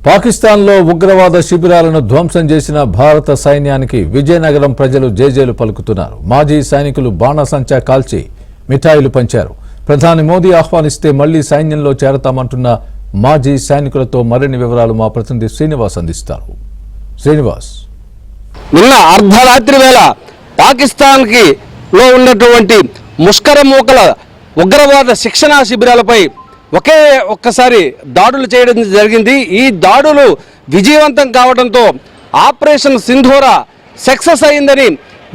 పాకిస్తాన్లో ఉగ్రవాద శిబిరాలను ధ్వంసం చేసిన భారత సైన్యానికి విజయనగరం ప్రజలు జేజేలు పలుకుతున్నారు. మాజీ సైనికులు బాణసంచా కాల్చి మిఠాయిలు పంచారు. ప్రధాని మోదీ ఆహ్వానిస్తే మళ్లీ సైన్యంలో చేరతామంటున్న మాజీ సైనికులతో మరిన్ని వివరాలు మా ప్రతినిధి శ్రీనివాస్ అందిస్తారు. శ్రీనివాస్, నిన్న అర్ధరాత్రి వేళ పాకిస్తాన్కి లో ఉన్నటువంటి ముష్కరమూకల ఉగ్రవాద శిక్షణా శిబిరాలపై ఒక్కసారి దాడులు చేయడం జరిగింది. ఈ దాడులు విజయవంతం కావడంతో ఆపరేషన్ సింధూర సక్సెస్ అయిందని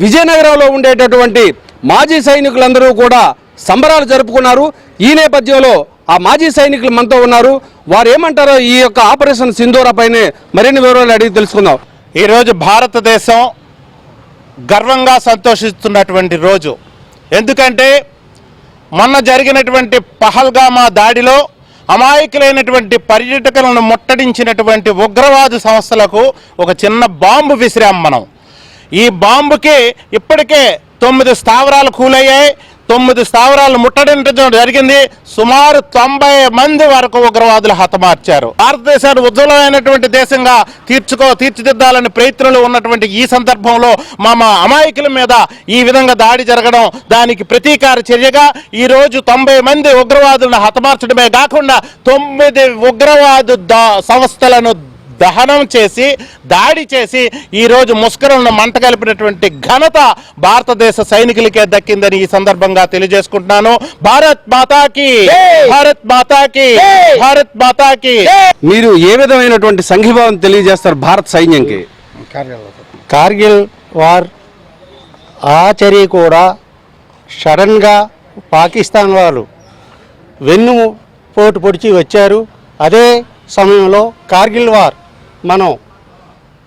విజయనగరంలో ఉండేటటువంటి మాజీ సైనికులందరూ కూడా సంబరాలు జరుపుకున్నారు. ఈ నేపథ్యంలో ఆ మాజీ సైనికులు మనతో ఉన్నారు. వారు ఏమంటారో ఈ యొక్క ఆపరేషన్ సింధూర పైనే మరిన్ని వివరాలు అడిగి తెలుసుకుందాం. ఈరోజు భారతదేశం గర్వంగా సంతోషిస్తున్నటువంటి రోజు. ఎందుకంటే మొన్న జరిగినటువంటి పహల్గామా దాడిలో అమాయకులైనటువంటి పర్యాటకులను ముట్టడించినటువంటి ఉగ్రవాద సంస్థలకు ఒక చిన్న బాంబు విసిరాం మనం. ఈ బాంబుకి ఇప్పటికే 9 స్థావరాలు కూలయ్యాయి. 9 స్థావరాలు ముట్టడించడం జరిగింది. సుమారు 90 మంది వరకు ఉగ్రవాదులు హతమార్చారు. భారతదేశాన్ని ఉజ్వలమైనటువంటి దేశంగా తీర్చిదిద్దాలని ప్రయత్నాలు ఉన్నటువంటి ఈ సందర్భంలో మా అమాయకుల మీద ఈ విధంగా దాడి జరగడం, దానికి ప్రతీకార చర్యగా ఈరోజు 90 మంది ఉగ్రవాదులను హతమార్చడమే కాకుండా 9 ఉగ్రవాదు సంస్థలను దహనం చేసి దాడి చేసి ఈరోజు ముష్కరులను మంట కలిపినటువంటి ఘనత భారతదేశ సైనికులకే దక్కిందని ఈ సందర్భంగా తెలియజేసుకుంటున్నాను. భారత్ మాతాకి, భారత్ మాతాకి, భారత్ మాతాకి. మీరు ఏ విధమైనటువంటి సంఘీభావం తెలియజేస్తారు భారత సైన్యంకి? కార్గిల్ వార్ ఆ చర్య కూడా సడన్గా పాకిస్తాన్ వాళ్ళు వెన్నుపోటు పొడిచి వచ్చారు. అదే సమయంలో కార్గిల్ వార్ మనం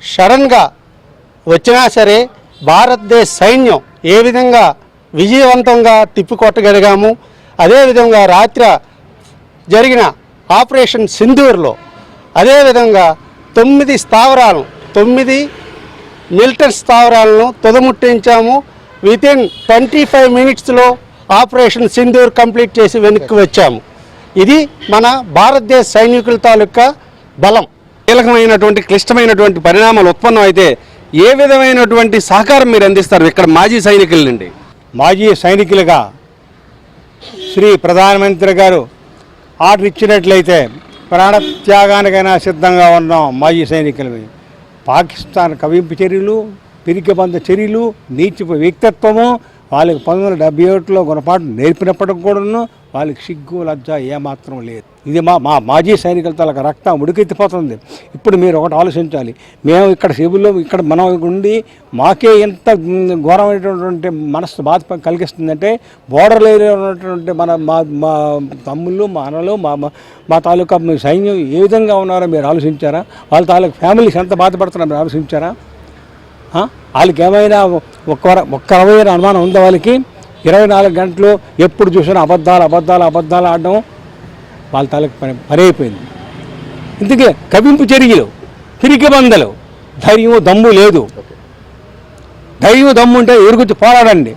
సడన్గా వచ్చినా సరే భారతదేశ సైన్యం ఏ విధంగా విజయవంతంగా తిప్పికొట్టగలిగాము. అదేవిధంగా రాత్రి జరిగిన ఆపరేషన్ సింధూర్లో అదేవిధంగా 9 స్థావరాలను 9 మిలిటరీ స్థావరాలను తుదముట్టించాము. వితిన్ 25 మినిట్స్లో ఆపరేషన్ సింధూర్ కంప్లీట్ చేసి వెనక్కి వచ్చాము. ఇది మన భారతదేశ సైనికుల తాలూకా బలం. కీలకమైనటువంటి క్లిష్టమైనటువంటి పరిణామాలు ఉత్పన్నం అయితే ఏ విధమైనటువంటి సహకారం మీరు అందిస్తారు ఇక్కడ మాజీ సైనికుల నుండి? మాజీ సైనికులుగా శ్రీ ప్రధానమంత్రి గారు ఆర్డర్ ఇచ్చినట్లయితే ప్రాణత్యాగానికైనా సిద్ధంగా ఉన్నాం. మాజీ సైనికులవి పాకిస్తాన్ కవింపు చర్యలు, పిరికిబంద చర్యలు, నీచ వ్యక్తిత్వము వాళ్ళకి 1971లో గుణపాఠం నేర్పినప్పటికి కూడాను వాళ్ళకి సిగ్గు లజ్జ ఏమాత్రం లేదు. ఇది మా మాజీ సైనికుల తలకు రక్తం ఉడికెత్తిపోతుంది. ఇప్పుడు మీరు ఒకటి ఆలోచించాలి. మేము ఇక్కడ శిబుల్లో ఇక్కడ మనం ఉండి మాకే ఎంత ఘోరమైనటువంటి మనసు బాధ కలిగిస్తుందంటే బోర్డర్ ఏరియా ఉన్నటువంటి మా తమ్ముళ్ళు, మా అన్నలు, మా తాలూకా సైన్యం ఏ విధంగా ఉన్నారో మీరు ఆలోచించారా? వాళ్ళ తాలూకా ఫ్యామిలీస్ ఎంత బాధపడుతున్నారో మీరు ఆలోచించారా? వాళ్ళకి ఏమైనా ఒక్క రకమైన అనుమానం ఉందా? వాళ్ళకి 24 గంటలు ఎప్పుడు చూసినా అబద్ధాలు ఆడడం వాళ్ళ తాలూకు పని అయిపోయింది. ఇందుకే కవింపు చర్యలు, పిరికి బందలు, ధైర్యం దమ్ము లేదు. ధైర్యం దమ్ము ఉంటే ఎరుగుచ్చి పోరాడండి.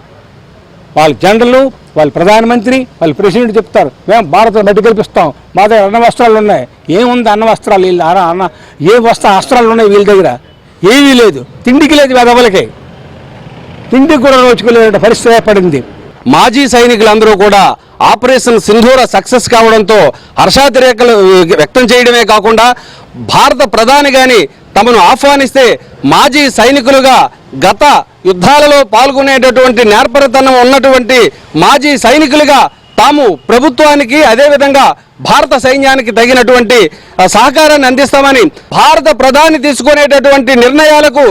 వాళ్ళ జనరల్, వాళ్ళ ప్రధానమంత్రి, వాళ్ళ ప్రెసిడెంట్ చెప్తారు మేము భారత మట్టి కల్పిస్తాం, మా దగ్గర అన్న వస్త్రాలు ఉన్నాయి. ఏముంది అన్న వస్త్రాలు? వీళ్ళు అన్న ఏ అస్త్రాలు ఉన్నాయి వీళ్ళ దగ్గర? ఏమీ లేదు. తిండికి లేదు. వెదవలకి తిండికి కూడా రోజుకోలేని పరిస్థితి ఏర్పడింది. మాజీ సైనికులందరూ కూడా ఆపరేషన్ సింధూర సక్సెస్ కావడంతో హర్షాతిరేకలు వ్యక్తం చేయడమే కాకుండా భారత ప్రధాని గాని తమను ఆహ్వానిస్తే మాజీ సైనికులుగా గత యుద్ధాలలో పాల్గొనేటటువంటి నేర్పరితనం ఉన్నటువంటి మాజీ సైనికులుగా తాము ప్రభుత్వానికి అదేవిధంగా భారత సైన్యానికి తగినటువంటి సహకారాన్ని అందిస్తామని భారత ప్రధాని తీసుకునేటటువంటి నిర్ణయాలకు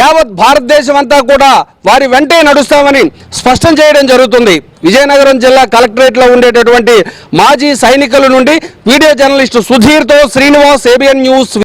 యావత్ భారతదేశం అంతా కూడా వారి వెంటే నడుస్తామని స్పష్టం చేయడం జరుగుతుంది. విజయనగరం జిల్లా కలెక్టరేట్లో ఉండేటటువంటి మాజీ సైనికుల నుండి వీడియో జర్నలిస్టు సుధీర్తో శ్రీనివాస్, ABN న్యూస్.